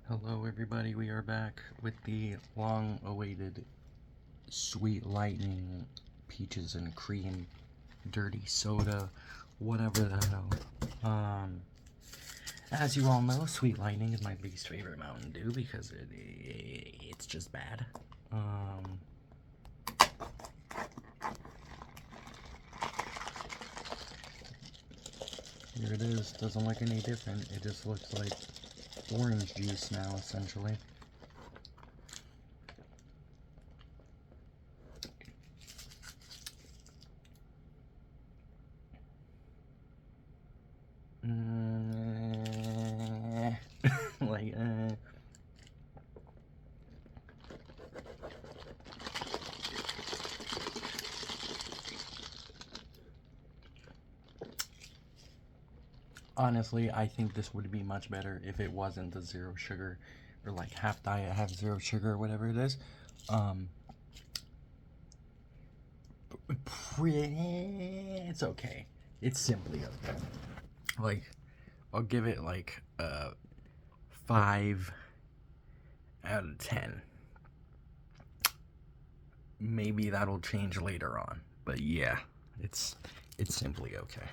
Hello everybody, we are back with the long-awaited Sweet Lightning Peaches and Cream Dirty Soda, whatever the hell. As you all know, Sweet Lightning is my least favorite Mountain Dew because it's just bad. Here it is, doesn't look any different, it just looks like orange juice now, essentially. Honestly, I think this would be much better if it wasn't the zero sugar, or like half diet, half zero sugar, or whatever it is. It's okay. It's simply okay. Like, I'll give it like a 5 out of 10. Maybe that'll change later on, but yeah, it's simply okay.